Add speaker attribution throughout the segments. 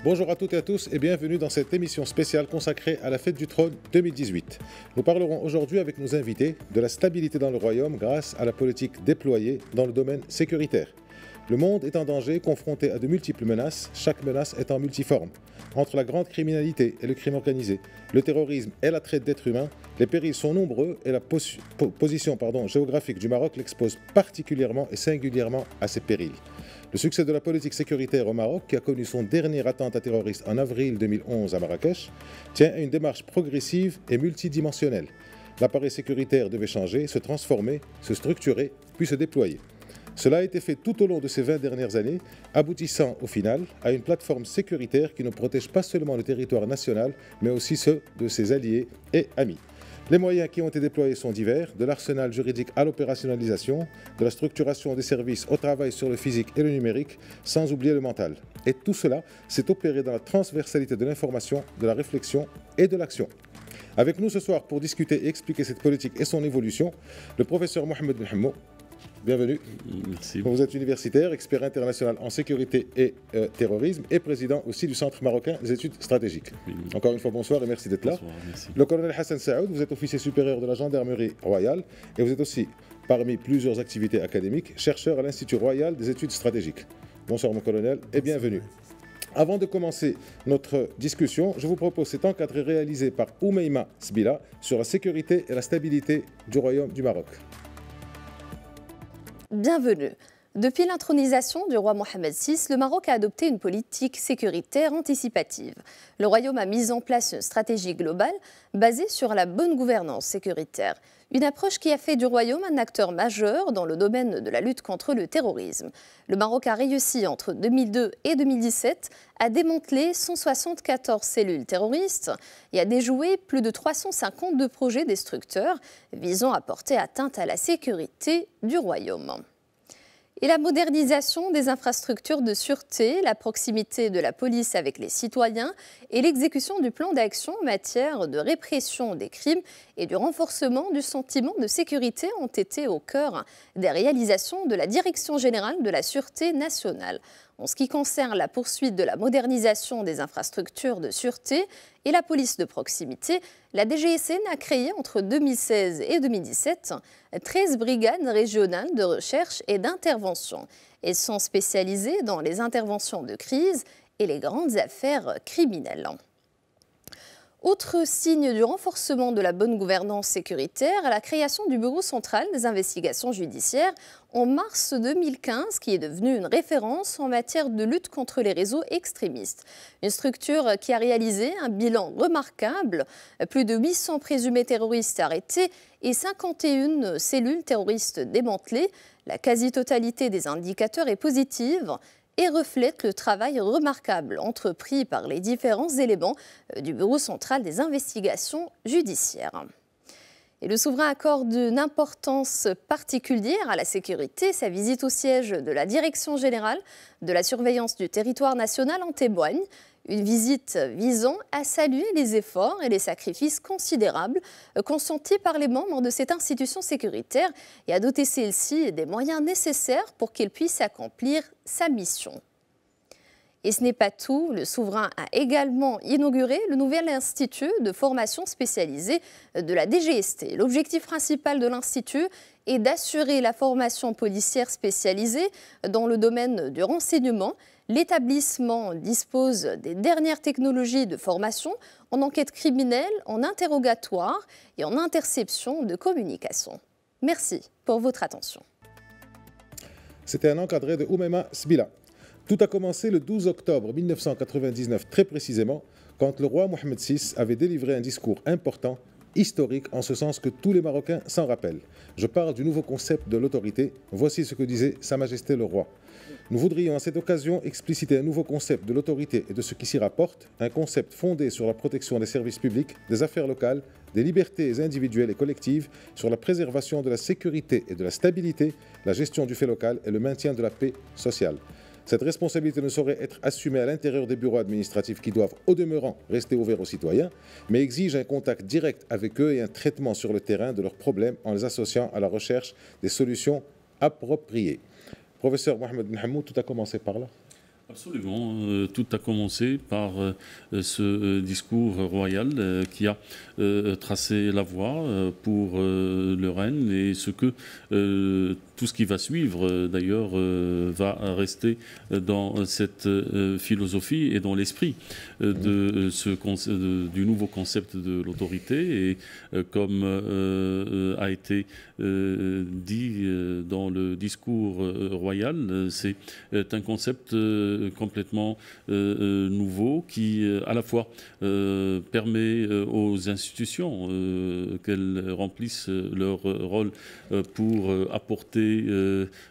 Speaker 1: Bonjour à toutes et à tous et bienvenue dans cette émission spéciale consacrée à la Fête du Trône 2018. Nous parlerons aujourd'hui avec nos invités de la stabilité dans le royaume grâce à la politique déployée dans le domaine sécuritaire. Le monde est en danger, confronté à de multiples menaces, chaque menace étant multiforme. Entre la grande criminalité et le crime organisé, le terrorisme et la traite d'êtres humains, les périls sont nombreux et la position géographique du Maroc l'expose particulièrement et singulièrement à ces périls. Le succès de la politique sécuritaire au Maroc, qui a connu son dernier attentat terroriste en avril 2011 à Marrakech, tient à une démarche progressive et multidimensionnelle. L'appareil sécuritaire devait changer, se transformer, se structurer, puis se déployer. Cela a été fait tout au long de ces 20 dernières années, aboutissant au final à une plateforme sécuritaire qui ne protège pas seulement le territoire national, mais aussi ceux de ses alliés et amis. Les moyens qui ont été déployés sont divers, de l'arsenal juridique à l'opérationnalisation, de la structuration des services au travail sur le physique et le numérique, sans oublier le mental. Et tout cela s'est opéré dans la transversalité de l'information, de la réflexion et de l'action. Avec nous ce soir pour discuter et expliquer cette politique et son évolution, le professeur Mohamed Benhamou. Bienvenue.
Speaker 2: Merci.
Speaker 1: Vous êtes universitaire, expert international en sécurité et terrorisme et président aussi du Centre marocain des études stratégiques. Oui. Encore une fois, bonsoir et merci d'être là.
Speaker 2: Bonsoir, merci.
Speaker 1: Le colonel Hassan Saoud, vous êtes officier supérieur de la gendarmerie royale et vous êtes aussi, parmi plusieurs activités académiques, chercheur à l'Institut royal des études stratégiques. Bonsoir mon colonel et bienvenue. Avant de commencer notre discussion, je vous propose cet encadré réalisé par Oumeima Sbila sur la sécurité et la stabilité du Royaume du Maroc.
Speaker 3: Bienvenue. Depuis l'intronisation du roi Mohamed VI, le Maroc a adopté une politique sécuritaire anticipative. Le royaume a mis en place une stratégie globale basée sur la bonne gouvernance sécuritaire. Une approche qui a fait du royaume un acteur majeur dans le domaine de la lutte contre le terrorisme. Le Maroc a réussi entre 2002 et 2017 à démanteler 174 cellules terroristes et à déjouer plus de 352 projets destructeurs visant à porter atteinte à la sécurité du royaume. Et la modernisation des infrastructures de sûreté, la proximité de la police avec les citoyens et l'exécution du plan d'action en matière de répression des crimes et du renforcement du sentiment de sécurité ont été au cœur des réalisations de la Direction générale de la Sûreté nationale. En ce qui concerne la poursuite de la modernisation des infrastructures de sûreté et la police de proximité, la DGSN a créé entre 2016 et 2017 13 brigades régionales de recherche et d'intervention. Elles sont spécialisées dans les interventions de crise et les grandes affaires criminelles. Autre signe du renforcement de la bonne gouvernance sécuritaire, la création du Bureau central des investigations judiciaires en mars 2015, qui est devenu une référence en matière de lutte contre les réseaux extrémistes. Une structure qui a réalisé un bilan remarquable, plus de 800 présumés terroristes arrêtés et 51 cellules terroristes démantelées. La quasi-totalité des indicateurs est positive et reflète le travail remarquable entrepris par les différents éléments du Bureau central des investigations judiciaires. Et le souverain accorde une importance particulière à la sécurité. Sa visite au siège de la Direction générale de la surveillance du territoire national en témoigne. Une visite visant à saluer les efforts et les sacrifices considérables consentis par les membres de cette institution sécuritaire et à doter celle-ci des moyens nécessaires pour qu'elle puisse accomplir sa mission. Et ce n'est pas tout, le souverain a également inauguré le nouvel institut de formation spécialisée de la DGST. L'objectif principal de l'institut est d'assurer la formation policière spécialisée dans le domaine du renseignement. L'établissement dispose des dernières technologies de formation en enquête criminelle, en interrogatoire et en interception de communication. Merci pour votre attention.
Speaker 1: C'était un encadré de Oumeima Sbila. Tout a commencé le 12 octobre 1999, très précisément, quand le roi Mohamed VI avait délivré un discours important, historique, en ce sens que tous les Marocains s'en rappellent. Je parle du nouveau concept de l'autorité. Voici ce que disait Sa Majesté le roi. Nous voudrions à cette occasion expliciter un nouveau concept de l'autorité et de ce qui s'y rapporte, un concept fondé sur la protection des services publics, des affaires locales, des libertés individuelles et collectives, sur la préservation de la sécurité et de la stabilité, la gestion du fait local et le maintien de la paix sociale. Cette responsabilité ne saurait être assumée à l'intérieur des bureaux administratifs qui doivent, au demeurant, rester ouverts aux citoyens, mais exige un contact direct avec eux et un traitement sur le terrain de leurs problèmes en les associant à la recherche des solutions appropriées. Professeur Mohamed Benhamou, tout a commencé par là.
Speaker 2: Absolument. Tout a commencé par ce discours royal qui a tracé la voie pour le règne et tout ce qui va suivre d'ailleurs va rester dans cette philosophie et dans l'esprit du nouveau concept de l'autorité. Et comme a été dit dans le discours royal, c'est un concept complètement nouveau qui à la fois permet aux institutions qu'elles remplissent leur rôle pour apporter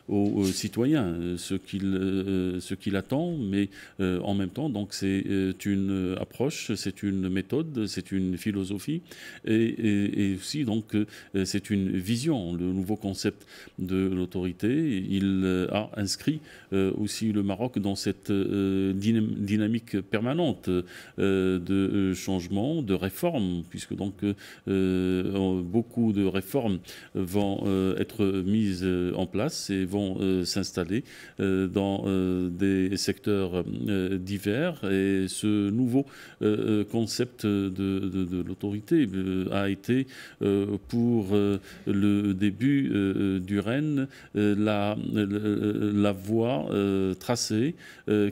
Speaker 2: aux citoyens ce qu'il attend, mais en même temps donc c'est une approche, c'est une méthode, c'est une philosophie et aussi donc c'est une vision. Le nouveau concept de l'autorité, il a inscrit aussi le Maroc dans cette dynamique permanente de changement, de réforme, puisque donc beaucoup de réformes vont être mises en place et vont s'installer dans des secteurs divers. Et ce nouveau concept de l'autorité a été pour le début du règne la voie tracée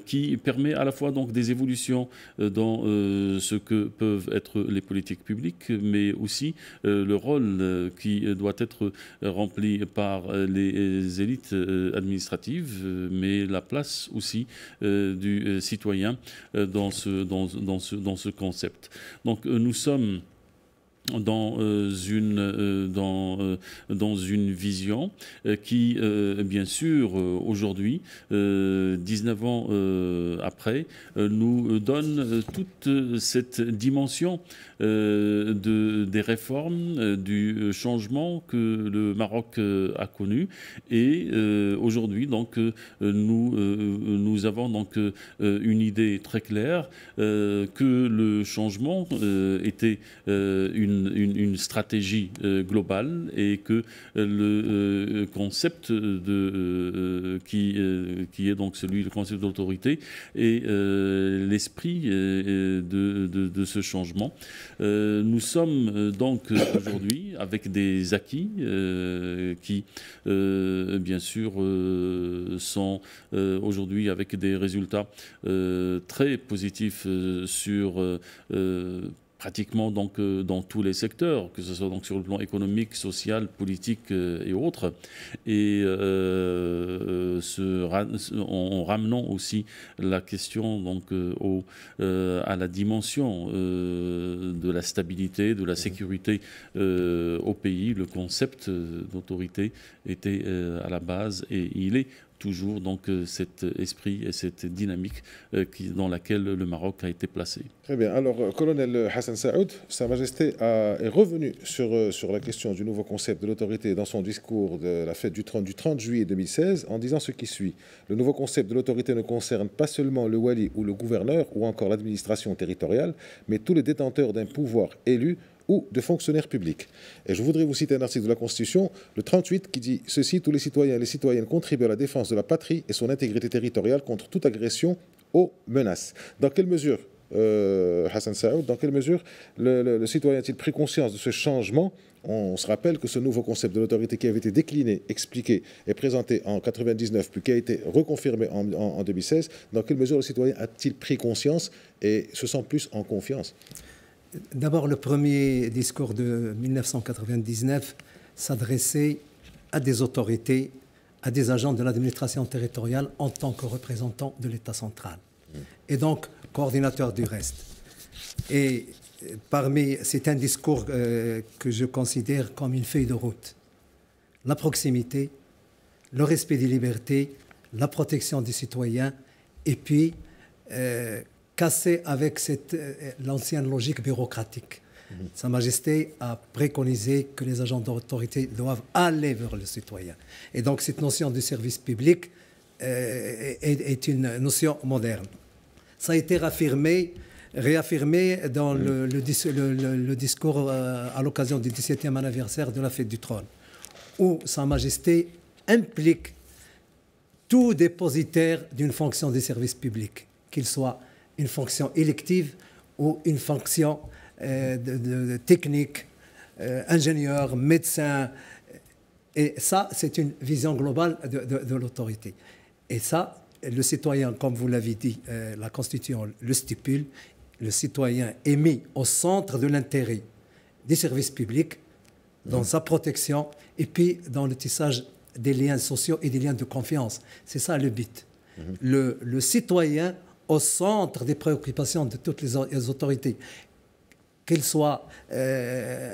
Speaker 2: qui permet à la fois donc des évolutions dans ce que peuvent être les politiques publiques, mais aussi le rôle qui doit être rempli par les élites administratives, mais la place aussi du citoyen dans ce concept. Donc nous sommes dans une vision qui, bien sûr, aujourd'hui, 19 ans après, nous donne toute cette dimension des réformes, du changement que le Maroc a connu. Et aujourd'hui, donc, nous avons donc une idée très claire que le changement était une stratégie globale et que le concept qui est donc le concept d'autorité est l'esprit de ce changement. Nous sommes donc aujourd'hui avec des acquis qui, bien sûr, sont aujourd'hui avec des résultats très positifs sur pratiquement donc dans tous les secteurs, que ce soit donc sur le plan économique, social, politique et autres, et en ramenant aussi la question donc à la dimension de la stabilité, de la sécurité au pays, le concept d'autorité était à la base et il est toujours donc cet esprit et cette dynamique dans laquelle le Maroc a été placé.
Speaker 1: Très bien. Alors, colonel Hassan Saoud, Sa Majesté est revenu sur la question du nouveau concept de l'autorité dans son discours de la fête du trône du 30 juillet 2016 en disant ce qui suit. Le nouveau concept de l'autorité ne concerne pas seulement le wali ou le gouverneur ou encore l'administration territoriale, mais tous les détenteurs d'un pouvoir élu ou de fonctionnaires publics. Et je voudrais vous citer un article de la Constitution, le 38, qui dit ceci: tous les citoyens et les citoyennes contribuent à la défense de la patrie et son intégrité territoriale contre toute agression ou menace. Dans quelle mesure, Hassan Saoud, dans quelle mesure le citoyen a-t-il pris conscience de ce changement? On se rappelle que ce nouveau concept de l'autorité qui avait été décliné, expliqué et présenté en 1999, puis qui a été reconfirmé en 2016, dans quelle mesure le citoyen a-t-il pris conscience et se sent plus en confiance?
Speaker 4: D'abord, le premier discours de 1999 s'adressait à des autorités, à des agents de l'administration territoriale en tant que représentants de l'État central et donc coordinateurs du reste. Et c'est un discours que je considère comme une feuille de route. La proximité, le respect des libertés, la protection des citoyens et puis casser avec l'ancienne logique bureaucratique. Sa Majesté a préconisé que les agents d'autorité doivent aller vers le citoyen. Et donc cette notion de service public est une notion moderne. Ça a été réaffirmé dans le discours à l'occasion du 17e anniversaire de la fête du trône, où Sa Majesté implique tout dépositaire d'une fonction des services publics, qu'il soit une fonction élective ou une fonction technique, ingénieur, médecin. Et ça, c'est une vision globale de l'autorité. Et ça, le citoyen, comme vous l'avez dit, la Constitution le stipule, le citoyen est mis au centre de l'intérêt des services publics, dans sa protection et puis dans le tissage des liens sociaux et des liens de confiance. C'est ça le but. Le citoyen au centre des préoccupations de toutes les autorités, qu'elles soient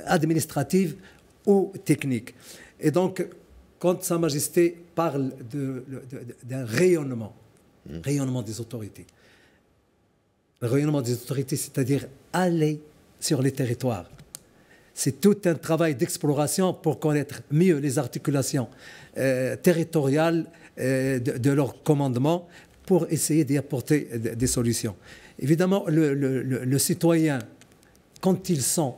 Speaker 4: administratives ou techniques. Et donc, quand Sa Majesté parle d'un rayonnement des autorités, le rayonnement des autorités, c'est-à-dire aller sur les territoires. C'est tout un travail d'exploration pour connaître mieux les articulations territoriales de leur commandement pour essayer d'y apporter des solutions. Évidemment, le citoyen, quand il sent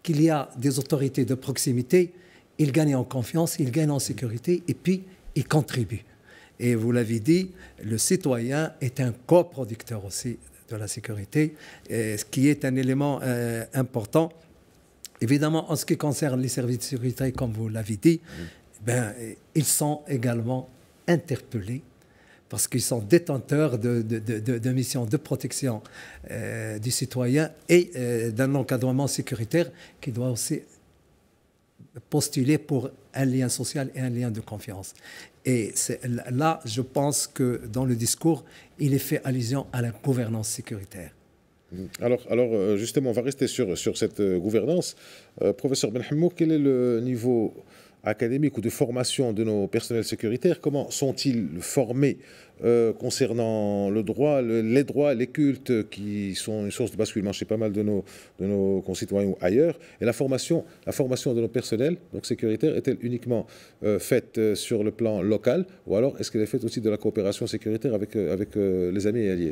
Speaker 4: qu'il y a des autorités de proximité, il gagne en confiance, il gagne en sécurité et puis il contribue. Et vous l'avez dit, le citoyen est un coproducteur aussi de la sécurité, ce qui est un élément important. Évidemment, en ce qui concerne les services de sécurité, comme vous l'avez dit, ils sont également interpellés parce qu'ils sont détenteurs de missions de protection du citoyen et d'un encadrement sécuritaire qui doit aussi postuler pour un lien social et un lien de confiance. Et là, je pense que dans le discours, il est fait allusion à la gouvernance sécuritaire.
Speaker 1: Alors justement, on va rester sur cette gouvernance. Professeur Benhamou, quel est le niveau académique ou de formation de nos personnels sécuritaires? Comment sont-ils formés concernant le droit, les droits, les cultes qui sont une source de basculement chez pas mal de nos concitoyens ou ailleurs? Et la formation de nos personnels donc sécuritaires est-elle uniquement faite sur le plan local ou alors est-ce qu'elle est faite aussi de la coopération sécuritaire avec les amis et alliés?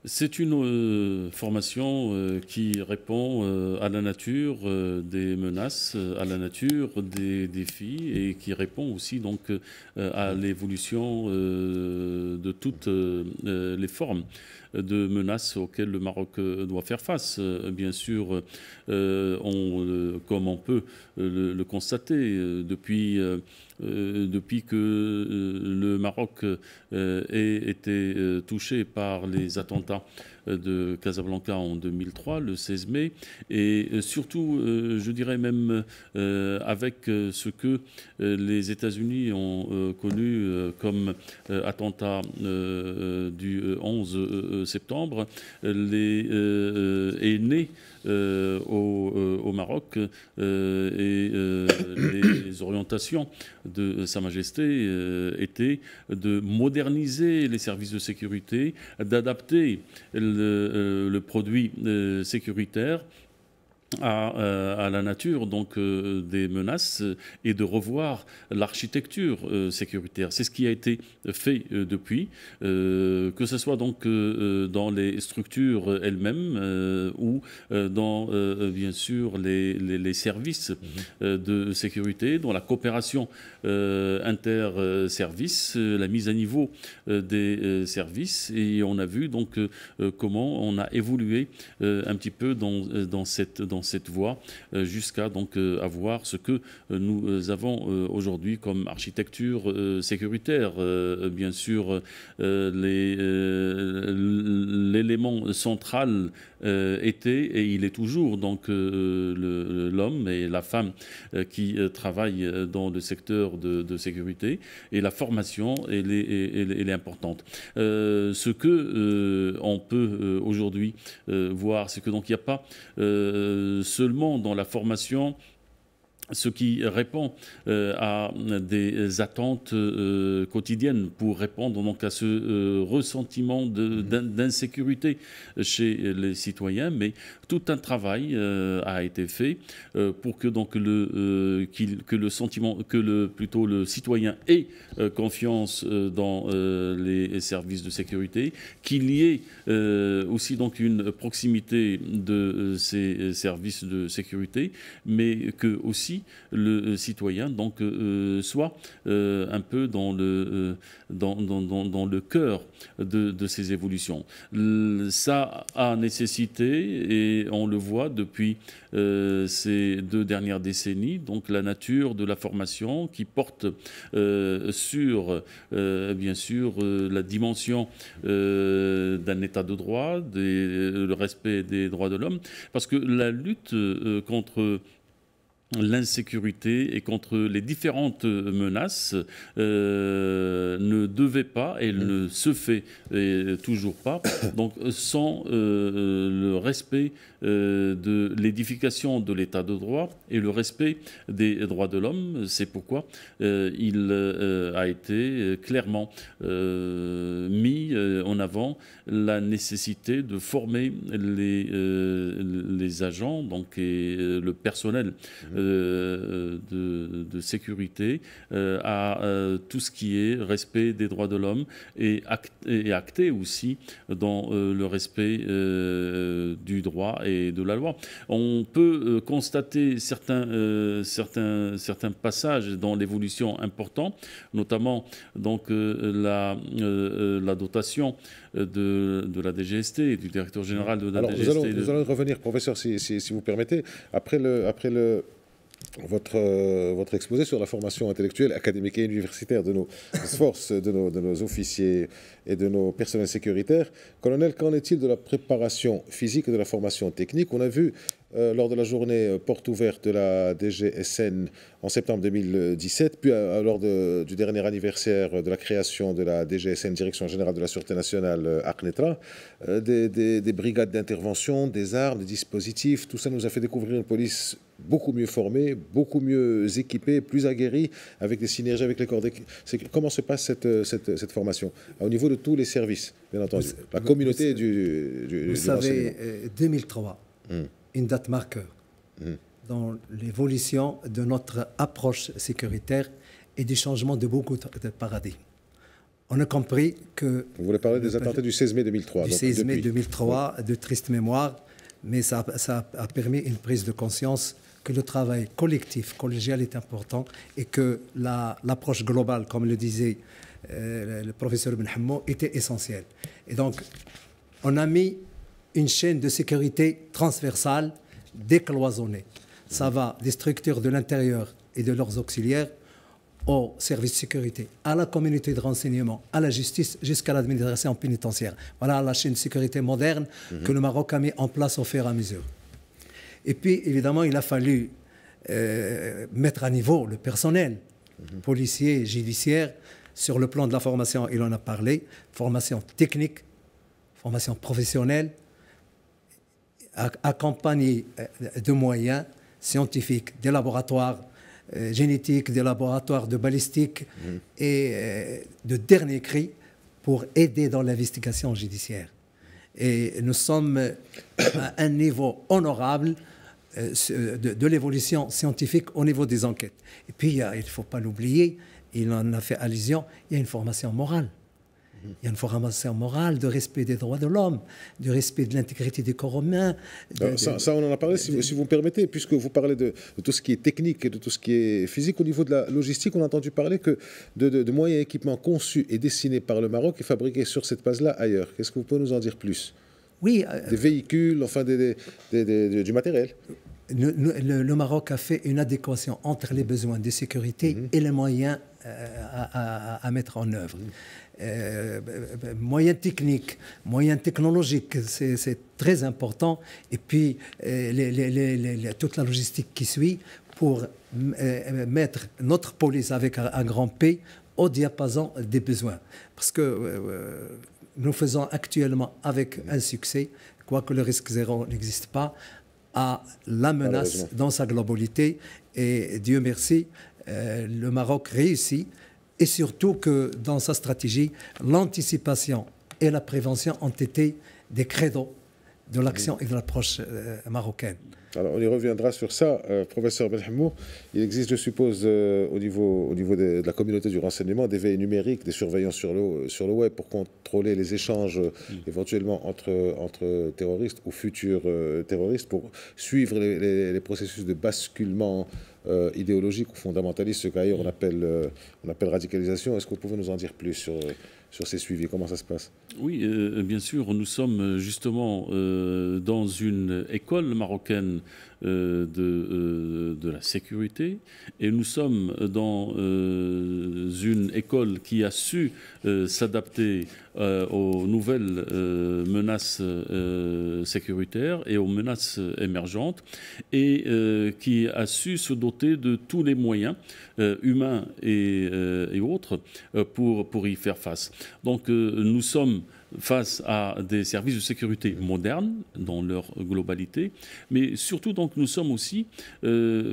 Speaker 2: C'est une formation qui répond à la nature des menaces, à la nature des défis et qui répond aussi donc à l'évolution de toutes les formes de menaces auxquelles le Maroc doit faire face. Bien sûr, comme on peut le constater depuis que le Maroc ait été touché par les attentats de Casablanca en 2003, le 16 mai, et surtout, je dirais même avec ce que les États-Unis ont connu comme attentat du 11 septembre, est né au Maroc et les orientations de Sa Majesté étaient de moderniser les services de sécurité, d'adapter le produit sécuritaire à la nature donc des menaces et de revoir l'architecture sécuritaire. C'est ce qui a été fait depuis, que ce soit donc dans les structures elles-mêmes ou dans bien sûr les services de sécurité, dans la coopération inter-services, la mise à niveau des services, et on a vu donc comment on a évolué un petit peu dans cette voie jusqu'à donc avoir ce que nous avons aujourd'hui comme architecture sécuritaire. Bien sûr, l'élément central était et il est toujours donc l'homme et la femme qui travaillent dans le secteur de sécurité, et la formation elle est importante. Ce que on peut aujourd'hui voir, c'est que donc il n'y a pas seulement dans la formation ce qui répond à des attentes quotidiennes pour répondre donc à ce ressentiment d'insécurité chez les citoyens, mais tout un travail a été fait pour que donc le citoyen ait confiance dans les services de sécurité, qu'il y ait aussi donc une proximité de ces services de sécurité, mais que aussi aussi le citoyen, donc soit un peu dans le cœur de ces évolutions. Ça a nécessité, et on le voit depuis ces 2 dernières décennies, donc la nature de la formation qui porte sur, bien sûr, la dimension d'un état de droit, le respect des droits de l'homme, parce que la lutte contre l'insécurité et contre les différentes menaces ne devait pas, et ne se fait toujours pas, donc sans le respect de l'édification de l'état de droit et le respect des droits de l'homme. C'est pourquoi il a été clairement mis en avant la nécessité de former les agents, donc, et le personnel de sécurité à tout ce qui est respect des droits de l'homme, et acté aussi dans le respect du droit et de la loi. On peut constater certains passages dans l'évolution importants, notamment donc la dotation de la DGST, du directeur général de la DGST.
Speaker 1: Nous allons revenir, professeur, si vous permettez, après votre exposé sur la formation intellectuelle, académique et universitaire de nos forces, de nos officiers et de nos personnels sécuritaires. Colonel, qu'en est-il de la préparation physique et de la formation technique? On a vu lors de la journée porte ouverte de la DGSN en septembre 2017, puis lors du dernier anniversaire de la création de la DGSN, Direction Générale de la Sûreté Nationale, ACNETRA, des brigades d'intervention, des armes, des dispositifs. Tout ça nous a fait découvrir une police beaucoup mieux formée, beaucoup mieux équipée, plus aguerrie, avec des synergies avec les corps. Comment se passe cette formation au niveau de tous les services, bien entendu, la communauté du
Speaker 4: savez, 2003, une date marqueur dans l'évolution de notre approche sécuritaire et du changement de beaucoup de paradigmes. On a compris que...
Speaker 1: Vous voulez parler des attentats du 16 mai 2003.
Speaker 4: Du 16 mai 2003, de triste mémoire, mais ça a permis une prise de conscience que le travail collectif, collégial est important, et que l'approche globale, comme le disait le professeur Ben Hammou, était essentielle. Et donc, on a mis une chaîne de sécurité transversale, décloisonnée. Ça va des structures de l'intérieur et de leurs auxiliaires aux services de sécurité, à la communauté de renseignement, à la justice, jusqu'à l'administration pénitentiaire. Voilà la chaîne de sécurité moderne que le Maroc a mis en place au fur et à mesure. Et puis, évidemment, il a fallu mettre à niveau le personnel, policier, judiciaire, sur le plan de la formation, il en a parlé, formation technique, formation professionnelle, accompagnée de moyens scientifiques, des laboratoires génétiques, des laboratoires de balistique et de dernier cri pour aider dans l'investigation judiciaire. Et nous sommes à un niveau honorable de l'évolution scientifique au niveau des enquêtes. Et puis, il ne faut pas l'oublier, il en a fait allusion, il y a une formation morale. Il y a une formation morale de respect des droits de l'homme, de respect de l'intégrité des corps humains.
Speaker 1: Ça, on en a parlé, si vous me permettez, puisque vous parlez de tout ce qui est technique et de tout ce qui est physique. Au niveau de la logistique, on a entendu parler que de moyens et équipements conçus et dessinés par le Maroc et fabriqués sur cette base-là ailleurs. Qu'est-ce que vous pouvez nous en dire plus?
Speaker 4: Oui.
Speaker 1: Des véhicules, enfin du matériel.
Speaker 4: Le Maroc a fait une adéquation entre les besoins de sécurité et les moyens à mettre en œuvre. Moyens techniques, moyens technologiques, c'est très important. Et puis, toute la logistique qui suit pour mettre notre police avec un grand P au diapason des besoins. Parce que nous faisons actuellement avec un succès, quoique le risque zéro n'existe pas, à la menace dans sa globalité. Et Dieu merci, le Maroc réussit. Et surtout que dans sa stratégie, l'anticipation et la prévention ont été des credos de l'action et de l'approche marocaine.
Speaker 1: Alors, on y reviendra sur ça. Professeur Belhamour, il existe, je suppose, au niveau de la communauté du renseignement, des veilles numériques, des surveillances sur le web pour contrôler les échanges éventuellement entre terroristes ou futurs terroristes, pour suivre les processus de basculement idéologique ou fondamentaliste, ce qu'ailleurs on appelle radicalisation. Est-ce que vous pouvez nous en dire plus sur ces suivis? Comment ça se passe?
Speaker 2: Oui, bien sûr. Nous sommes justement dans une école marocaine de la sécurité, et nous sommes dans une école qui a su s'adapter aux nouvelles menaces sécuritaires et aux menaces émergentes, et qui a su se doter de tous les moyens humains et autres pour y faire face. Donc nous sommes face à des services de sécurité modernes dans leur globalité, mais surtout donc nous sommes aussi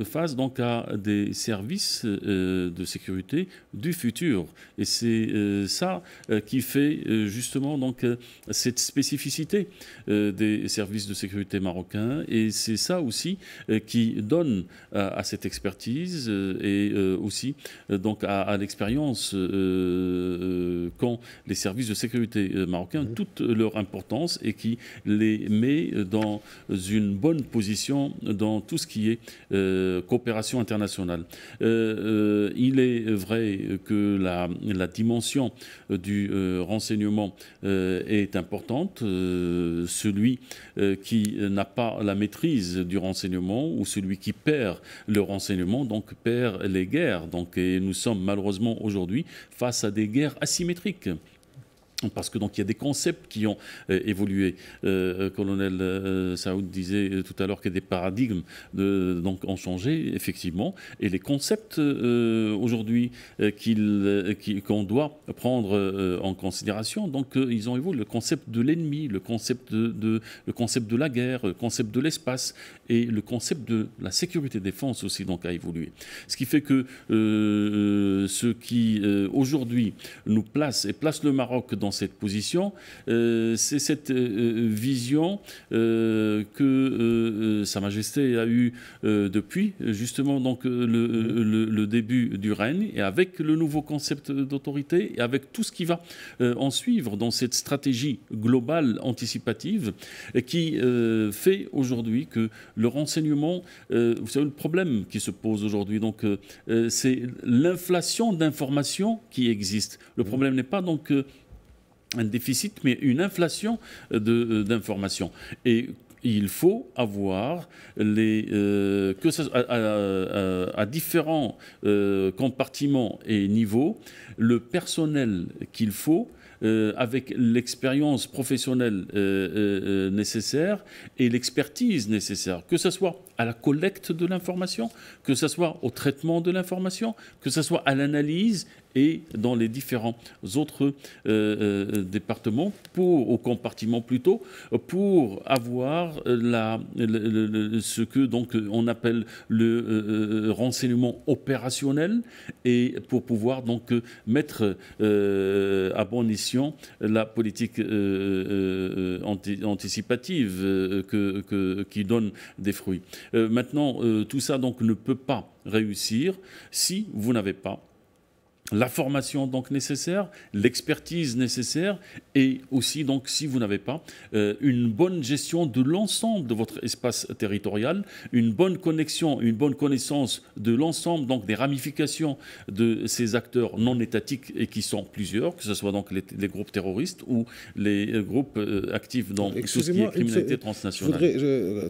Speaker 2: face donc à des services de sécurité du futur, et c'est ça qui fait justement donc cette spécificité des services de sécurité marocains, et c'est ça aussi qui donne à cette expertise et aussi donc à l'expérience qu'ont les services de sécurité marocains toute leur importance, et qui les met dans une bonne position dans tout ce qui est coopération internationale. Il est vrai que la dimension du renseignement est importante. Celui qui n'a pas la maîtrise du renseignement, ou celui qui perd le renseignement, donc perd les guerres. Donc, et nous sommes malheureusement aujourd'hui face à des guerres asymétriques. Parce que donc il y a des concepts qui ont évolué. Colonel Saoud disait tout à l'heure que des paradigmes donc ont changé effectivement, et les concepts aujourd'hui qu'on doit prendre en considération, donc ils ont évolué. Le concept de l'ennemi, le concept de la guerre, le concept de l'espace, et le concept de la sécurité défense aussi donc a évolué. Ce qui fait que ce qui aujourd'hui nous place le Maroc dans cette position, c'est cette vision que Sa Majesté a eue depuis justement donc le début du règne, et avec le nouveau concept d'autorité, et avec tout ce qui va en suivre dans cette stratégie globale anticipative, qui fait aujourd'hui que le renseignement, vous savez, le problème qui se pose aujourd'hui, donc c'est l'inflation d'informations qui existe. Le problème n'est pas donc un déficit, mais une inflation d'informations. Et il faut avoir à différents compartiments et niveaux le personnel qu'il faut, avec l'expérience professionnelle nécessaire et l'expertise nécessaire, que ce soit à la collecte de l'information, que ce soit au traitement de l'information, que ce soit à l'analyse et dans les différents autres départements, au compartiment plutôt, pour avoir ce que donc on appelle le renseignement opérationnel, et pour pouvoir donc mettre à bon escient la politique anticipative qui donne des fruits. Maintenant, tout ça donc ne peut pas réussir si vous n'avez pas la formation donc nécessaire, l'expertise nécessaire, et aussi donc si vous n'avez pas une bonne gestion de l'ensemble de votre espace territorial, une bonne connexion, une bonne connaissance de l'ensemble donc des ramifications de ces acteurs non étatiques, et qui sont plusieurs, que ce soit donc les groupes terroristes ou les groupes actifs dans tout ce qui est criminalité transnationale.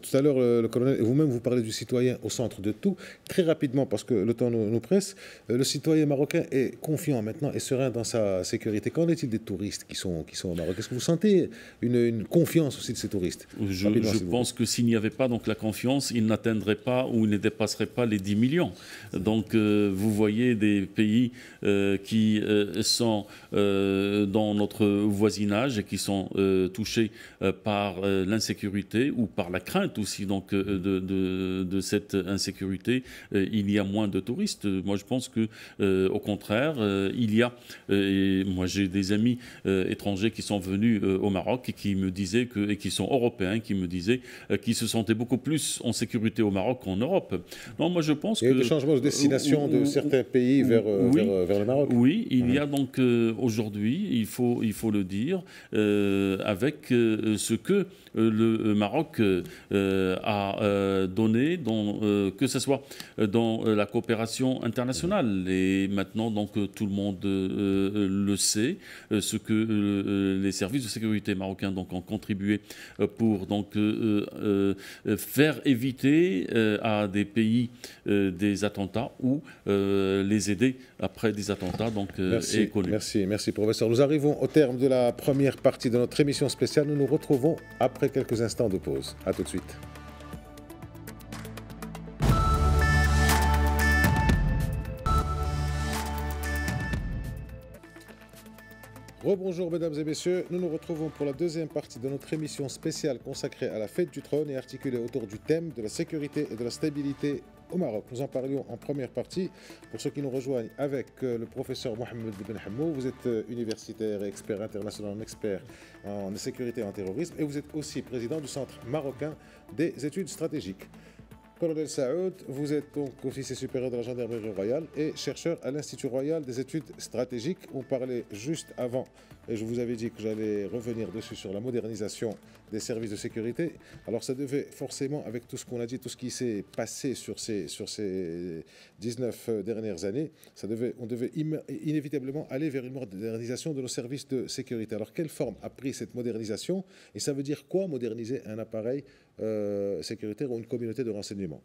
Speaker 1: Tout à l'heure, le colonel, vous-même vous parlez du citoyen au centre de tout. Très rapidement, parce que le temps nous presse, le citoyen marocain est confiant maintenant et serein dans sa sécurité. Qu'en est-il des touristes qui sont au Maroc? Est-ce que vous sentez une confiance aussi de ces touristes?
Speaker 2: Je pense que s'il n'y avait pas donc la confiance, ils n'atteindraient pas, ou ils ne dépasseraient pas les 10 millions. Donc vous voyez des pays qui sont dans notre voisinage et qui sont touchés par l'insécurité, ou par la crainte aussi donc de cette insécurité. Il y a moins de touristes. Moi je pense que au contraire, contraire, il y a, et moi j'ai des amis étrangers qui sont venus au Maroc et qui me disaient et qui sont européens, qui me disaient qu'ils se sentaient beaucoup plus en sécurité au Maroc qu'en Europe. Non, moi je pense que...
Speaker 1: Il y a eu des changements de destination de certains pays vers le Maroc.
Speaker 2: Oui, il y a donc aujourd'hui, il faut le dire, avec ce que le Maroc a donné, que ce soit dans la coopération internationale. Et maintenant, donc, tout le monde le sait, ce que les services de sécurité marocains donc, ont contribué pour donc, faire éviter à des pays des attentats ou les aider après des attentats. Donc, est connu.
Speaker 1: Merci, professeur. Nous arrivons au terme de la première partie de notre émission spéciale. Nous nous retrouvons après quelques instants de pause. À tout de suite. Rebonjour mesdames et messieurs, nous nous retrouvons pour la deuxième partie de notre émission spéciale consacrée à la fête du trône et articulée autour du thème de la sécurité et de la stabilité au Maroc. Nous en parlions en première partie. Pour ceux qui nous rejoignent avec le professeur Mohamed Ben Hammou, vous êtes universitaire et expert international, expert en sécurité et en terrorisme, et vous êtes aussi président du Centre marocain des études stratégiques. Colonel Saoud, vous êtes donc officier supérieur de la gendarmerie royale et chercheur à l'Institut royal des études stratégiques. On parlait juste avant, et je vous avais dit que j'allais revenir dessus sur la modernisation des services de sécurité. Alors ça devait forcément, avec tout ce qu'on a dit, tout ce qui s'est passé sur ces 19 dernières années, on devait inévitablement aller vers une modernisation de nos services de sécurité. Alors quelle forme a pris cette modernisation et ça veut dire quoi moderniser un appareil sécuritaire ou une communauté de renseignement,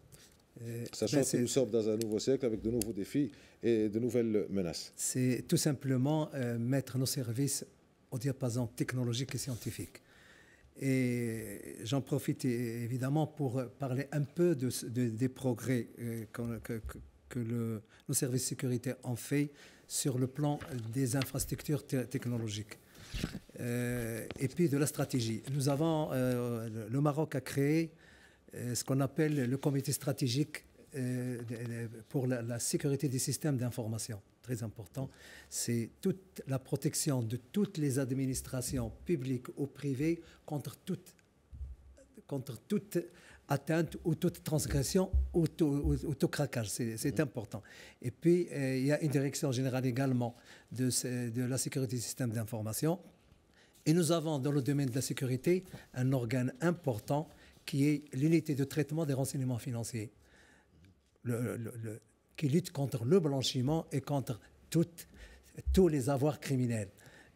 Speaker 1: sachant que nous sommes dans un nouveau siècle avec de nouveaux défis et de nouvelles menaces?
Speaker 4: C'est tout simplement mettre nos services au diapason technologique et scientifique. Et j'en profite évidemment pour parler un peu des progrès que nos services de sécurité ont fait sur le plan des infrastructures technologiques. Et puis de la stratégie. Nous avons, le Maroc a créé ce qu'on appelle le comité stratégique pour la sécurité des systèmes d'information. Très important, c'est toute la protection de toutes les administrations publiques ou privées contre toute atteinte ou toute transgression ou tout craquage. C'est important. Et puis, il y a une direction générale également de la sécurité des systèmes d'information. Et nous avons dans le domaine de la sécurité un organe important qui est l'unité de traitement des renseignements financiers, qui lutte contre le blanchiment et contre tous les avoirs criminels.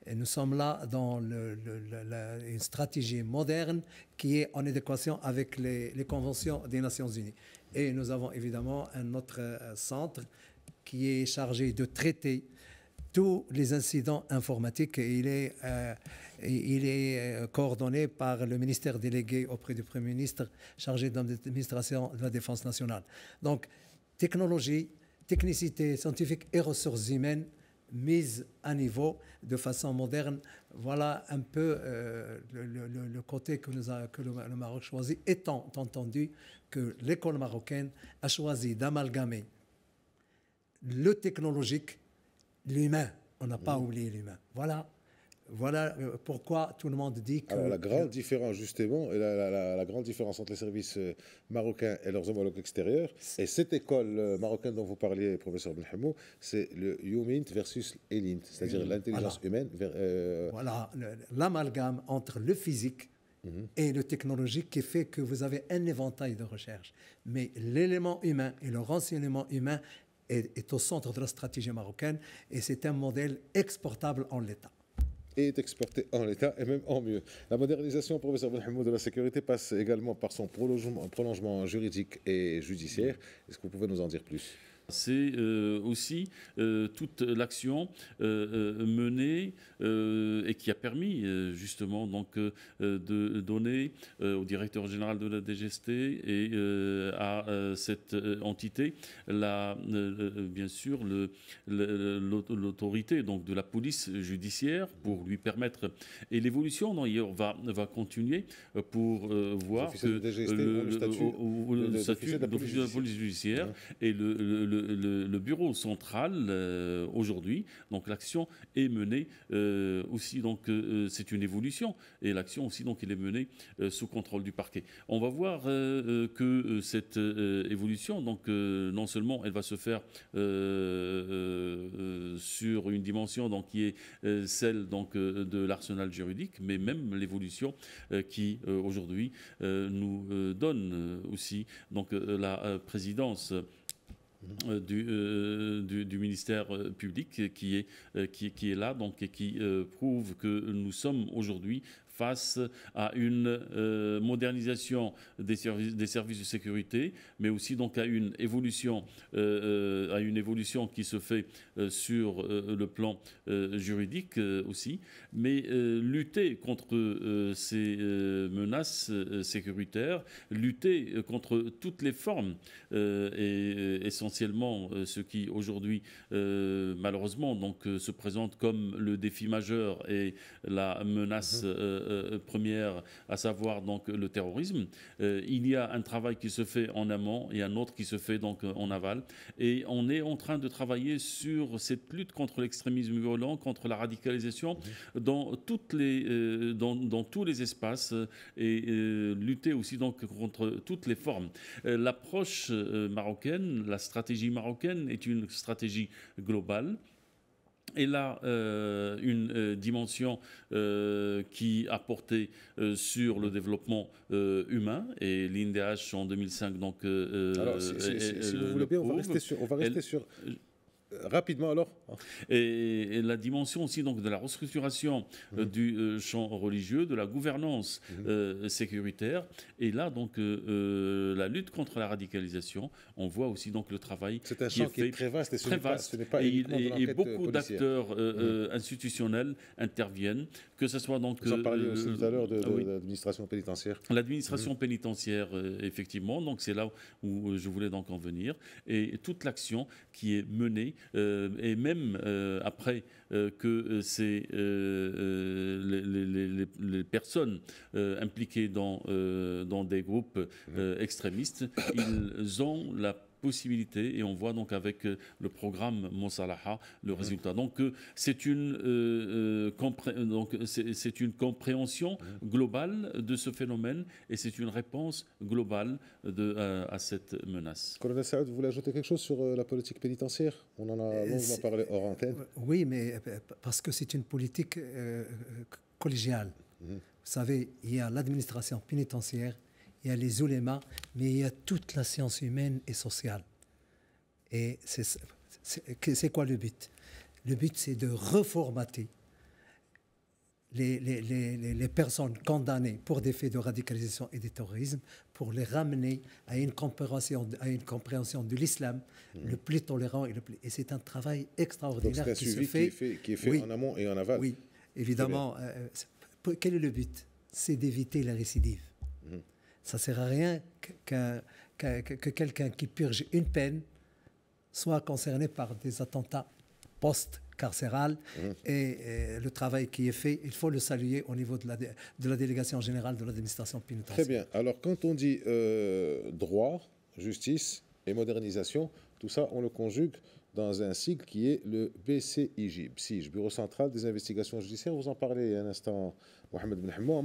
Speaker 4: Et nous sommes là dans une stratégie moderne qui est en adéquation avec les conventions des Nations Unies. Et nous avons évidemment un autre centre qui est chargé de traiter tous les incidents informatiques. Et il est coordonné par le ministère délégué auprès du Premier ministre chargé de l'administration de la défense nationale. Donc, technologie, technicité scientifique et ressources humaines mises à niveau de façon moderne. Voilà un peu le côté que le Maroc choisit, étant entendu que l'école marocaine a choisi d'amalgamer le technologique, l'humain. On n'a pas oublié l'humain. Voilà pourquoi tout le monde dit que...
Speaker 1: Alors la grande différence justement, et la grande différence entre les services marocains et leurs homologues extérieurs, et cette école marocaine dont vous parliez, professeur Ben Hammou, c'est le HUMINT versus ELINT, c'est-à-dire l'intelligence humaine.
Speaker 4: Voilà, l'amalgame entre le physique et le technologique qui fait que vous avez un éventail de recherche. Mais l'élément humain et le renseignement humain est au centre de la stratégie marocaine et c'est un modèle exportable en l'état.
Speaker 1: Et est exporté en l'état et même en mieux. La modernisation, professeur Ben Hammou, de la sécurité passe également par son prolongement juridique et judiciaire. Est-ce que vous pouvez nous en dire plus ?
Speaker 2: C'est aussi toute l'action menée et qui a permis justement donc, de donner au directeur général de la DGST et à cette entité bien sûr l'autorité donc de la police judiciaire pour lui permettre, et l'évolution d'ailleurs va continuer pour voir que
Speaker 1: le statut
Speaker 2: d'officier de la police judiciaire et le le bureau central aujourd'hui, donc l'action est menée aussi, donc c'est une évolution, et l'action aussi, donc elle est menée sous contrôle du parquet. On va voir que cette évolution, donc non seulement elle va se faire sur une dimension donc qui est celle donc de l'arsenal juridique, mais même l'évolution qui aujourd'hui nous donne aussi donc la présidence du ministère public qui est là donc, et qui prouve que nous sommes aujourd'hui face à une modernisation des services de sécurité, mais aussi donc à une évolution qui se fait sur le plan juridique aussi. Mais lutter contre ces menaces sécuritaires, lutter contre toutes les formes et essentiellement ce qui aujourd'hui malheureusement donc se présente comme le défi majeur et la menace première, à savoir donc le terrorisme. Il y a un travail qui se fait en amont et un autre qui se fait donc en aval. Et on est en train de travailler sur cette lutte contre l'extrémisme violent, contre la radicalisation dans tous les espaces et lutter aussi donc contre toutes les formes. L'approche marocaine, la stratégie marocaine est une stratégie globale. Elle a une dimension qui a porté sur le développement humain, et l'INDH en 2005 donc
Speaker 1: alors si vous voulez bien, on va rester sur rapidement alors.
Speaker 2: Et la dimension aussi donc de la restructuration du champ religieux, de la gouvernance sécuritaire, et là donc la lutte contre la radicalisation, on voit aussi donc le travail
Speaker 1: c'est un champ qui est très vaste, et ce n'est pas uniquement de
Speaker 2: et beaucoup
Speaker 1: policière.
Speaker 2: d'acteurs institutionnels interviennent, que ce soit donc
Speaker 1: vous en parliez aussi tout à l'heure de l'administration pénitentiaire.
Speaker 2: L'administration pénitentiaire, effectivement, donc c'est là où je voulais donc en venir, et toute l'action qui est menée et même après que les personnes impliquées dans des groupes extrémistes, ils ont la possibilité, et on voit donc avec le programme Monsalaha le résultat. Donc c'est une compréhension globale de ce phénomène, et c'est une réponse globale à cette menace.
Speaker 1: Colonel Saoud, vous voulez ajouter quelque chose sur la politique pénitentiaire? On en a longuement parlé hors antenne.
Speaker 4: Oui, mais parce que c'est une politique collégiale. Vous savez, il y a l'administration pénitentiaire, il y a les oulémas, mais il y a toute la science humaine et sociale. Et c'est quoi le but? Le but, c'est de reformater les personnes condamnées pour des faits de radicalisation et de terrorisme, pour les ramener à une compréhension de l'islam le plus tolérant. Et c'est un travail extraordinaire qui se fait.
Speaker 1: Qui est fait en amont et en aval.
Speaker 4: Oui, évidemment. Quel est le but? C'est d'éviter la récidive. Ça ne sert à rien que quelqu'un qui purge une peine soit concerné par des attentats post-carcérales. Et le travail qui est fait, il faut le saluer au niveau de la délégation générale de l'administration pénitentiaire.
Speaker 1: Très bien. Alors, quand on dit droit, justice et modernisation, tout ça, on le conjugue dans un sigle qui est le BCIJ, Bureau central des investigations judiciaires. Vous en parlez un instant, Mohamed Ben Hammo. En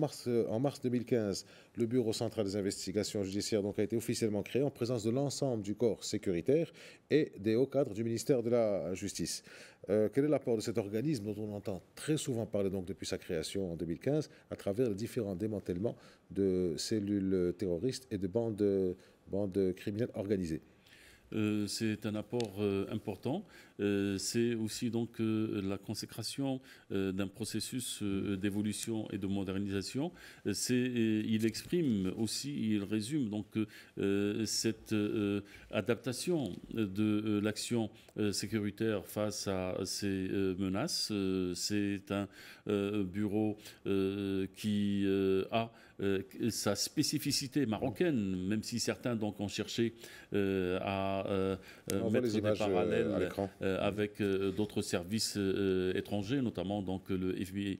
Speaker 1: mars 2015, le Bureau central des investigations judiciaires donc, a été officiellement créé en présence de l'ensemble du corps sécuritaire et des hauts cadres du ministère de la Justice. Quel est l'apport de cet organisme dont on entend très souvent parler donc, depuis sa création en 2015 à travers les différents démantèlements de cellules terroristes et de bandes criminelles organisées?
Speaker 2: C'est un apport important. C'est aussi donc la consécration d'un processus d'évolution et de modernisation. Il exprime aussi, il résume donc cette adaptation de l'action sécuritaire face à ces menaces. C'est un bureau qui a sa spécificité marocaine, même si certains donc ont cherché à mettre des parallèles avec d'autres services étrangers, notamment donc le FBI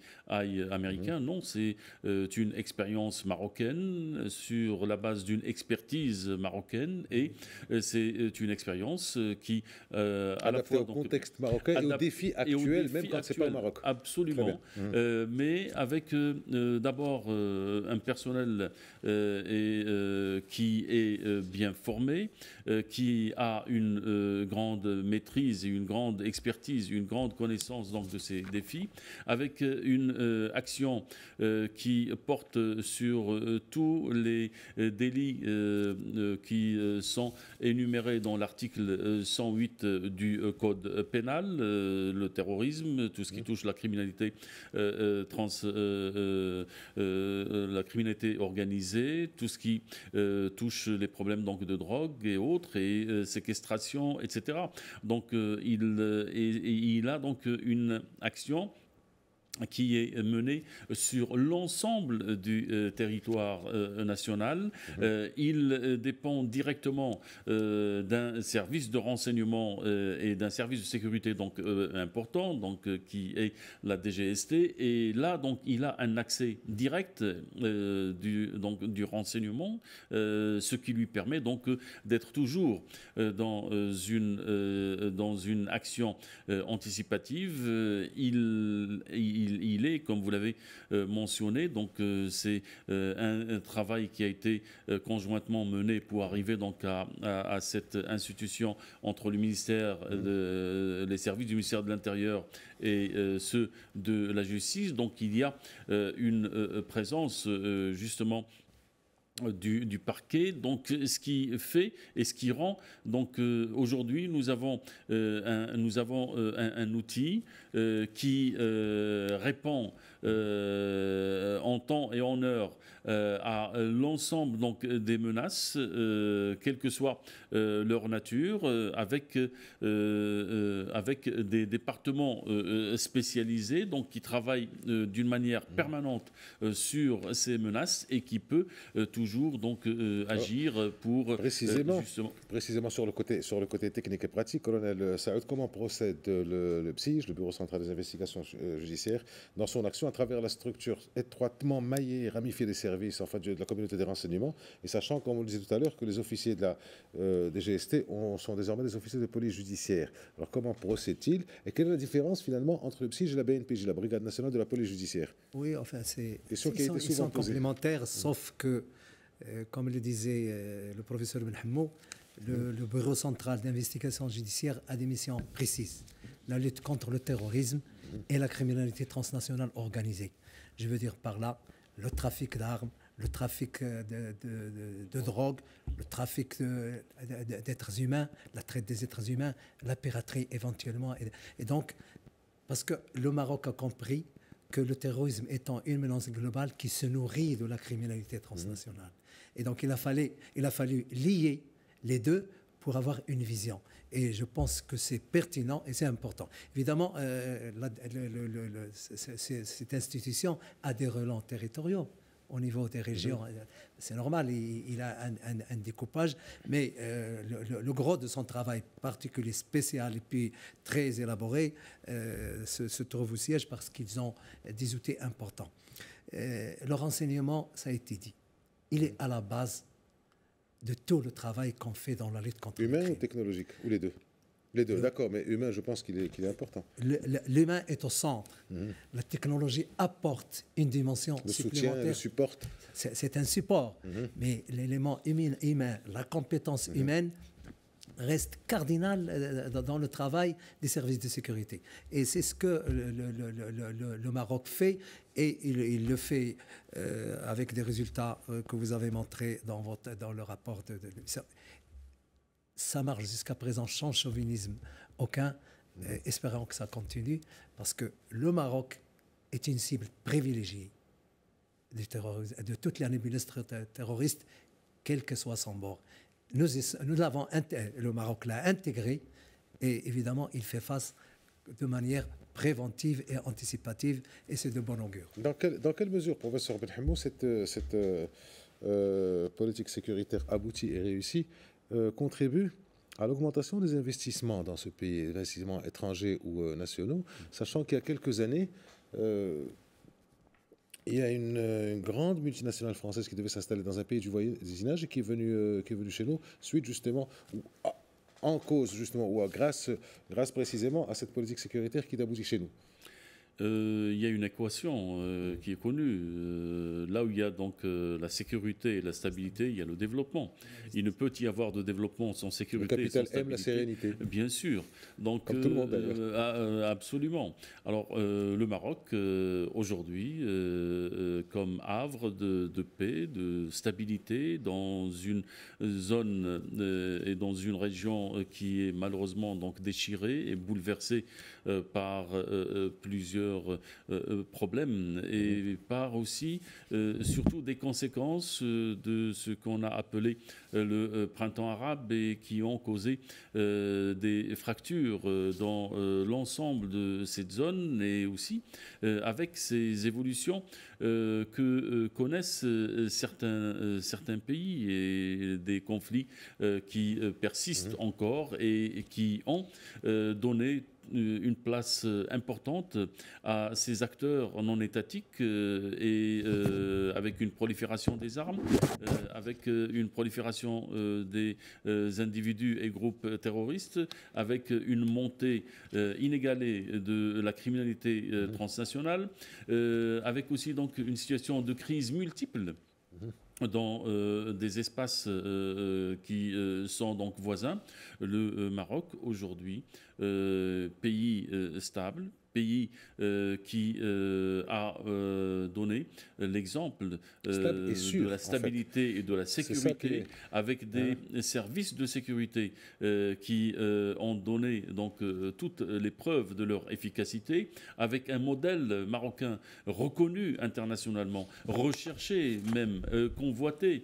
Speaker 2: américain. Non, c'est une expérience marocaine sur la base d'une expertise marocaine, et c'est une expérience qui à la fois
Speaker 1: au contexte marocain et aux défis actuels, même quand c'est pas au Maroc.
Speaker 2: Absolument, mais avec d'abord un personnel qui est bien formé, qui a une grande maîtrise et une grande expertise, une grande connaissance donc de ces défis, avec une action qui porte sur tous les délits qui sont énumérés dans l'article 108 du Code pénal, le terrorisme, tout ce qui touche la criminalité la criminalité organisée, tout ce qui touche les problèmes donc de drogue et autres, et séquestration, etc. Donc il a donc une action qui est menée sur l'ensemble du territoire national. Il dépend directement d'un service de renseignement et d'un service de sécurité donc important, donc qui est la DGST. Et là, donc, il a un accès direct du renseignement, ce qui lui permet donc d'être toujours dans une action anticipative. Il est, comme vous l'avez mentionné, donc c'est un travail qui a été conjointement mené pour arriver donc à cette institution entre le ministère, les services du ministère de l'Intérieur et ceux de la justice. Donc il y a une présence justement du parquet, donc ce qui fait et ce qui rend donc aujourd'hui nous avons un outil qui répond en temps et en heure à l'ensemble donc des menaces, quelle que soit leur nature, avec des départements spécialisés donc qui travaillent d'une manière permanente sur ces menaces et qui peut toujours donc agir pour
Speaker 1: précisément sur le côté technique et pratique. Colonel Saoud, comment procède le BSIJ, le Bureau central des investigations judiciaires, dans son action à travers la structure étroitement maillée et ramifiée des services de la communauté des renseignements, et sachant, comme on le disait tout à l'heure, que les officiers de la DGST sont désormais des officiers de police judiciaire. Alors comment procède-t-il, et quelle est la différence finalement entre le BSIJ et la BNPJ, la Brigade nationale de la police judiciaire?
Speaker 4: Oui, enfin, ils sont complémentaires, sauf que comme le disait le professeur Benhamou, le Bureau central d'investigation judiciaire a des missions précises. La lutte contre le terrorisme et la criminalité transnationale organisée. Je veux dire par là le trafic d'armes, le trafic de drogue, le trafic d'êtres humains, la traite des êtres humains, la piraterie éventuellement. Et donc, parce que le Maroc a compris que le terrorisme étant une menace globale qui se nourrit de la criminalité transnationale. Et donc il a fallu lier les deux pour avoir une vision. Et je pense que c'est pertinent et c'est important. Évidemment, cette institution a des relents territoriaux au niveau des régions. C'est normal, il a un découpage, mais le gros de son travail particulier, spécial et puis très élaboré se trouve au siège parce qu'ils ont des outils importants. Le renseignement, ça a été dit, il est à la base de tout le travail qu'on fait dans la lutte contre le crime.
Speaker 1: Humain ou technologique? Ou les deux? Les deux, d'accord, mais humain, je pense qu'il est important.
Speaker 4: L'humain est au centre. La technologie apporte une dimension supplémentaire.
Speaker 1: Le support.
Speaker 4: C'est un support, mais l'élément humain, la compétence humaine reste cardinal dans le travail des services de sécurité. Et c'est ce que le Maroc fait, et il le fait avec des résultats que vous avez montrés dans le rapport de ça marche jusqu'à présent sans chauvinisme aucun. Espérons que ça continue, parce que le Maroc est une cible privilégiée de toute la nébuleuse terroriste, quel que soit son bord. Le Maroc l'a intégré, et évidemment, il fait face de manière préventive et anticipative, et c'est de bon augure.
Speaker 1: Dans quelle mesure, professeur Benhamou, cette politique sécuritaire aboutie et réussie contribue à l'augmentation des investissements dans ce pays, investissements étrangers ou nationaux, sachant qu'il y a quelques années, il y a une grande multinationale française qui devait s'installer dans un pays du voisinage et qui est venue chez nous, suite justement, en cause justement, ou grâce précisément à cette politique sécuritaire qui est aboutie chez nous.
Speaker 2: Il y a une équation qui est connue. Là où il y a donc la sécurité et la stabilité, il y a le développement. Il ne peut y avoir de développement sans sécurité.
Speaker 1: Le capital aime la sérénité.
Speaker 2: Bien sûr. Donc,
Speaker 1: comme tout le monde d'ailleurs.
Speaker 2: Absolument. Alors, le Maroc, aujourd'hui, comme havre de paix, de stabilité, dans une zone et dans une région qui est malheureusement donc déchirée et bouleversée par plusieurs problèmes et par aussi surtout des conséquences de ce qu'on a appelé le printemps arabe et qui ont causé des fractures dans l'ensemble de cette zone et aussi avec ces évolutions que connaissent certains pays et des conflits qui persistent encore et qui ont donné une place importante à ces acteurs non étatiques et avec une prolifération des armes, avec une prolifération des individus et groupes terroristes, avec une montée inégalée de la criminalité transnationale, avec aussi donc une situation de crise multiple dans des espaces qui sont donc voisins. Le Maroc, aujourd'hui, pays stable, pays qui a donné l'exemple de la stabilité et de la sécurité avec des services de sécurité qui ont donné donc toutes les preuves de leur efficacité, avec un modèle marocain reconnu internationalement, recherché même, convoité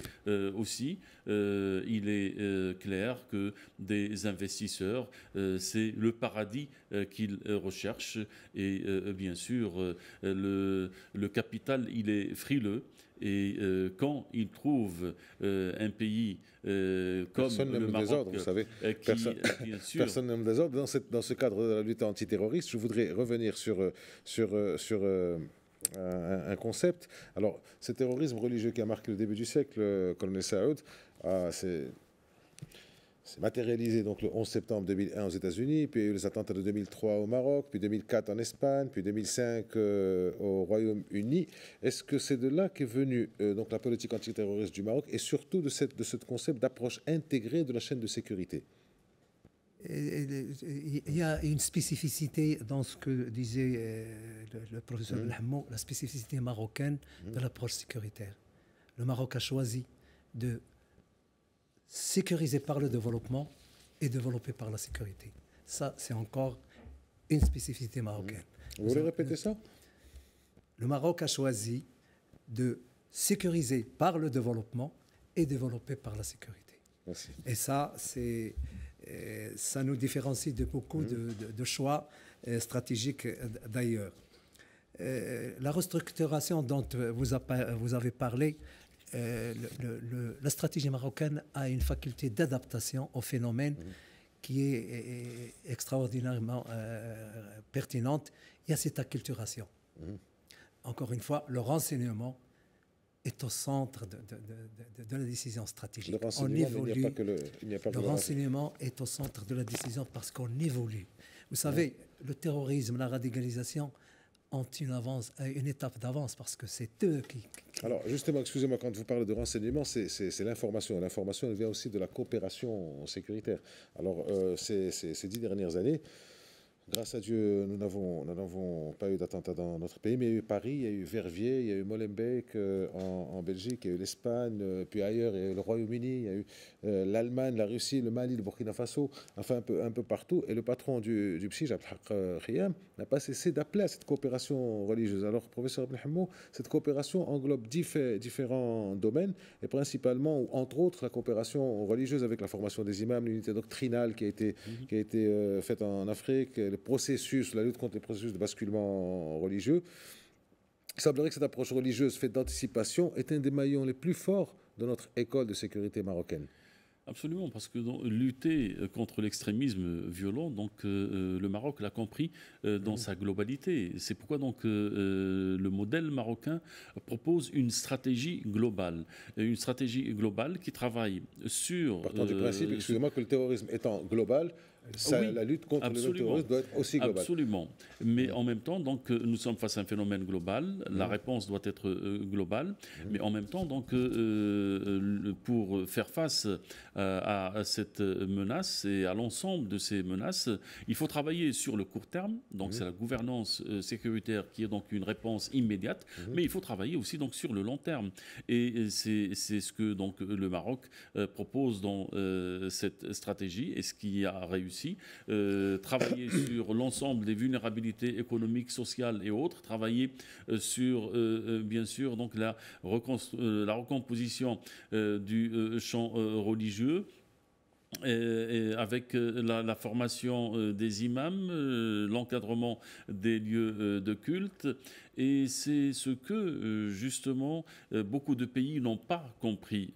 Speaker 2: aussi. Il est clair que des investisseurs, c'est le paradis qu'ils recherchent. Et bien sûr, le capital, il est frileux. Et quand il trouve un pays comme le Maroc,
Speaker 1: désordre, vous savez. Personne n'aime le désordre. Dans ce cadre de la lutte antiterroriste, je voudrais revenir sur un concept. Alors, ce terrorisme religieux qui a marqué le début du siècle, colonel Saoud, c'est matérialisé donc le 11 septembre 2001 aux États-Unis, puis il y a eu les attentats de 2003 au Maroc, puis 2004 en Espagne, puis 2005 au Royaume-Uni. Est-ce que c'est de là qu'est venue donc la politique antiterroriste du Maroc et surtout de ce concept d'approche intégrée de la chaîne de sécurité?
Speaker 4: Il y a une spécificité dans ce que disait le professeur Benhamou, la spécificité marocaine de l'approche sécuritaire. Le Maroc a choisi de sécurisé par le développement et développé par la sécurité. Ça, c'est encore une spécificité marocaine.
Speaker 1: Vous voulez répéter ça?
Speaker 4: Le Maroc a choisi de sécuriser par le développement et développer par la sécurité.
Speaker 1: Merci.
Speaker 4: Et ça, ça nous différencie de beaucoup de choix stratégiques d'ailleurs. La restructuration dont vous avez parlé, la stratégie marocaine a une faculté d'adaptation au phénomène qui est extraordinairement pertinente. Il y a cette acculturation. Encore une fois, le renseignement est au centre de la décision stratégique.
Speaker 1: Le
Speaker 4: renseignement est au centre de la décision parce qu'on évolue. Vous savez, le terrorisme, la radicalisation ont une étape d'avance parce que c'est eux qui...
Speaker 1: Alors justement, excusez-moi, quand vous parlez de renseignement, c'est l'information. L'information, elle vient aussi de la coopération sécuritaire. Alors ces 10 dernières années, grâce à Dieu, nous n'avons pas eu d'attentats dans notre pays, mais il y a eu Paris, il y a eu Verviers, il y a eu Molenbeek en Belgique, il y a eu l'Espagne, puis ailleurs, il y a eu le Royaume-Uni, il y a eu l'Allemagne, la Russie, le Mali, le Burkina Faso, enfin un peu partout. Et le patron du PSIJ, Abdelhak Khiyam, n'a pas cessé d'appeler à cette coopération religieuse. Alors, professeur Benhamou, cette coopération englobe différents domaines, et principalement, ou entre autres, la coopération religieuse avec la formation des imams, l'unité doctrinale qui a été faite en Afrique, le les processus, la lutte contre les processus de basculement religieux. Il semblerait que cette approche religieuse faite d'anticipation est un des maillons les plus forts de notre école de sécurité marocaine.
Speaker 2: Absolument, parce que lutter contre l'extrémisme violent, le Maroc l'a compris dans sa globalité. C'est pourquoi le modèle marocain propose une stratégie globale qui travaille sur...
Speaker 1: Partant du principe, excusez-moi, que le terrorisme étant global, oui, la lutte contre le terrorisme doit être aussi globale.
Speaker 2: Absolument. Mais en même temps, nous sommes face à un phénomène global. La réponse doit être globale. Mais en même temps, pour faire face à cette menace et à l'ensemble de ces menaces, il faut travailler sur le court terme. Donc, c'est la gouvernance sécuritaire qui est donc une réponse immédiate. Mais il faut travailler aussi sur le long terme. Et c'est ce que le Maroc propose dans cette stratégie et ce qui a réussi. Travailler sur l'ensemble des vulnérabilités économiques, sociales et autres, travailler sur, bien sûr, la recomposition du champ religieux, avec la formation des imams, l'encadrement des lieux de culte. Et c'est ce que, justement, beaucoup de pays n'ont pas compris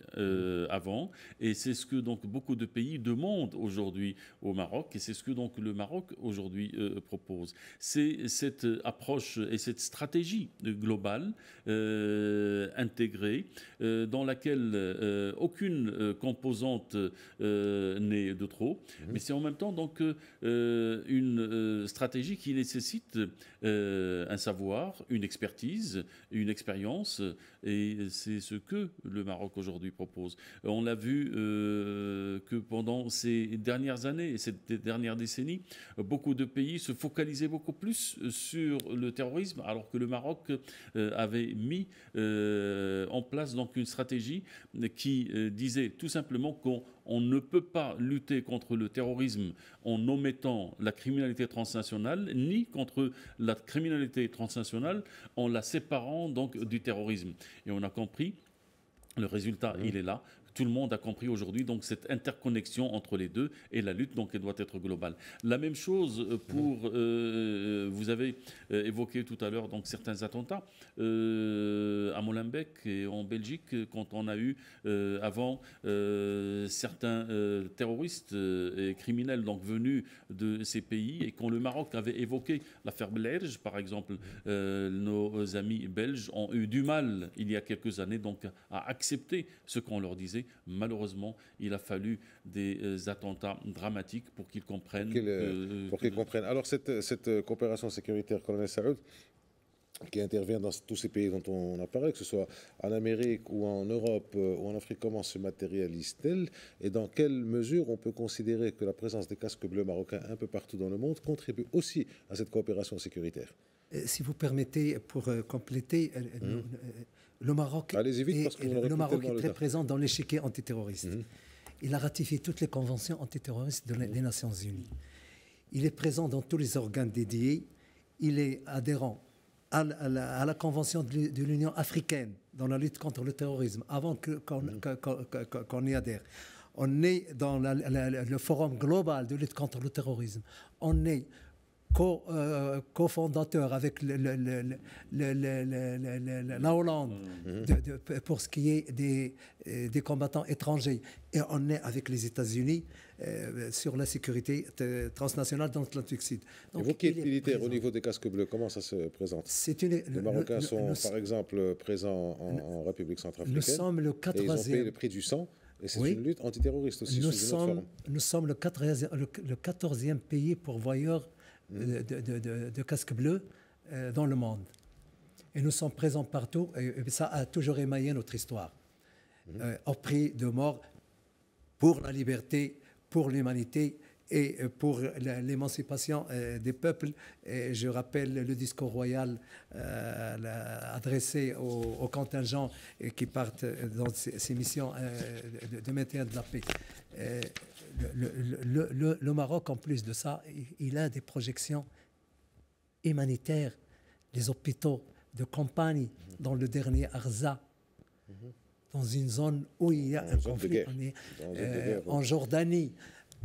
Speaker 2: avant. Et c'est ce que, beaucoup de pays demandent aujourd'hui au Maroc. Et c'est ce que, le Maroc, aujourd'hui, propose. C'est cette approche et cette stratégie globale, intégrée, dans laquelle aucune composante n'est de trop. Mais c'est en même temps, une stratégie qui nécessite un savoir, une expertise, une expérience, et c'est ce que le Maroc aujourd'hui propose. On l'a vu que pendant ces dernières années et cette dernière décennie, beaucoup de pays se focalisaient beaucoup plus sur le terrorisme, alors que le Maroc avait mis en place une stratégie qui disait tout simplement qu'on ne peut pas lutter contre le terrorisme en omettant la criminalité transnationale, ni contre la criminalité transnationale en la séparant du terrorisme. Et on a compris, le résultat, il est là. Tout le monde a compris aujourd'hui cette interconnexion entre les deux, et la lutte elle doit être globale. La même chose pour vous avez évoqué tout à l'heure certains attentats à Molenbeek et en Belgique, quand on a eu avant certains terroristes et criminels venus de ces pays, et quand le Maroc avait évoqué l'affaire Belherj par exemple, nos amis belges ont eu du mal il y a quelques années à accepter ce qu'on leur disait. Malheureusement, il a fallu des attentats dramatiques pour qu'ils comprennent.
Speaker 1: Pour qu'ils comprennent. Alors, cette coopération sécuritaire, colonel Saoud, qui intervient dans tous ces pays dont on a parlé, que ce soit en Amérique ou en Europe ou en Afrique, comment se matérialise-t-elle et dans quelle mesure on peut considérer que la présence des casques bleus marocains un peu partout dans le monde contribue aussi à cette coopération sécuritaire?
Speaker 4: Si vous permettez, pour compléter, le Maroc est très présent dans l'échiquier antiterroriste. Il a ratifié toutes les conventions antiterroristes des Nations Unies. Il est présent dans tous les organes dédiés. Il est adhérent à la Convention de l'Union africaine dans la lutte contre le terrorisme, avant qu'on y adhère. On est dans le Forum global de lutte contre le terrorisme. On est cofondateur avec la Hollande pour ce qui est des combattants étrangers. Et on est avec les États-Unis sur la sécurité transnationale dans l'Atlantique Sud.
Speaker 1: Donc, et vous qui êtes militaire au niveau des casques bleus, comment ça se présente? Les Marocains sont par exemple présents en République centrafricaine.
Speaker 4: Nous sommes le 14e.
Speaker 1: Et ils ont payé le prix du sang. Et c'est une lutte antiterroriste aussi.
Speaker 4: Nous sommes le 14e pays pourvoyeur de casques bleus dans le monde. Et nous sommes présents partout, et ça a toujours émaillé notre histoire. Au prix de mort pour la liberté, pour l'humanité et pour l'émancipation des peuples. Et je rappelle le discours royal adressé aux contingents qui partent dans ces missions de maintien de la paix. Le Maroc, en plus de ça, il a des projections humanitaires, des hôpitaux de campagne dans le dernier Arza, dans une zone où il y a un conflit, en Jordanie.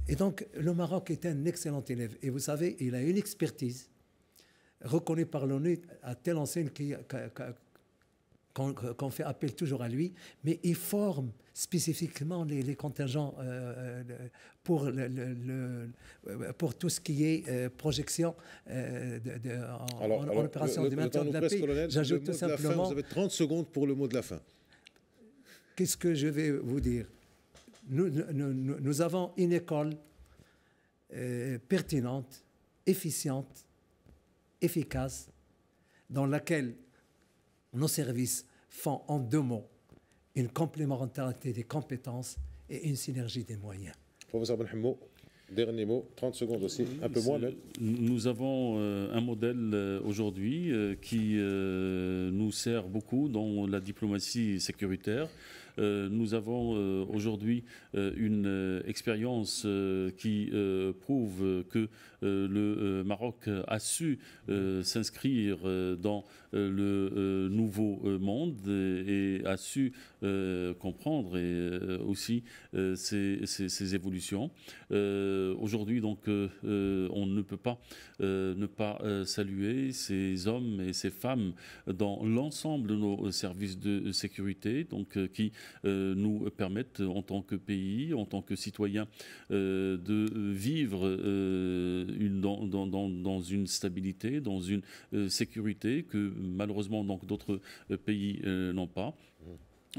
Speaker 4: Et donc, le Maroc est un excellent élève. Et vous savez, il a une expertise reconnue par l'ONU à telle enseigne qu'on fait appel toujours à lui, mais il forme spécifiquement les contingents pour tout ce qui est projection en opération de maintien de la paix. J'ajoute tout simplement...
Speaker 1: Vous avez 30 secondes pour le mot de la fin.
Speaker 4: Qu'est-ce que je vais vous dire? Nous avons une école pertinente, efficiente, efficace, dans laquelle nos services font en 2 mots une complémentarité des compétences et une synergie des moyens.
Speaker 1: Professeur Benhamou, dernier mot, 30 secondes aussi, un peu moins même.
Speaker 2: Nous avons un modèle aujourd'hui qui nous sert beaucoup dans la diplomatie sécuritaire. Nous avons aujourd'hui une expérience qui prouve que le Maroc a su s'inscrire dans le nouveau monde et a su comprendre aussi ces évolutions. Aujourd'hui, donc, on ne peut pas ne pas saluer ces hommes et ces femmes dans l'ensemble de nos services de sécurité, donc qui nous permettent, en tant que pays, en tant que citoyens, de vivre dans une stabilité, dans une sécurité que malheureusement d'autres pays n'ont pas.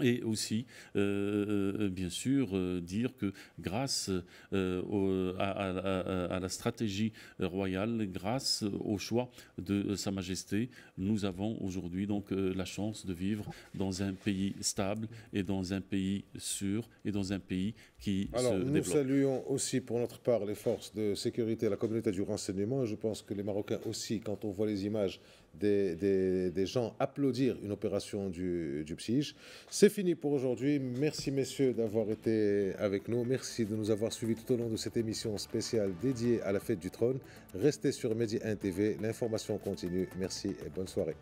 Speaker 2: Et aussi, bien sûr, dire que grâce à la stratégie royale, grâce au choix de Sa Majesté, nous avons aujourd'hui donc la chance de vivre dans un pays stable et dans un pays sûr et dans un pays qui se développe.
Speaker 1: Nous saluons aussi pour notre part les forces de sécurité, la communauté du renseignement. Je pense que les Marocains aussi, quand on voit les images des gens applaudir une opération du PSIJ. C'est fini pour aujourd'hui. Merci messieurs d'avoir été avec nous. Merci de nous avoir suivis tout au long de cette émission spéciale dédiée à la fête du trône. Restez sur Medi 1 TV. L'information continue. Merci et bonne soirée.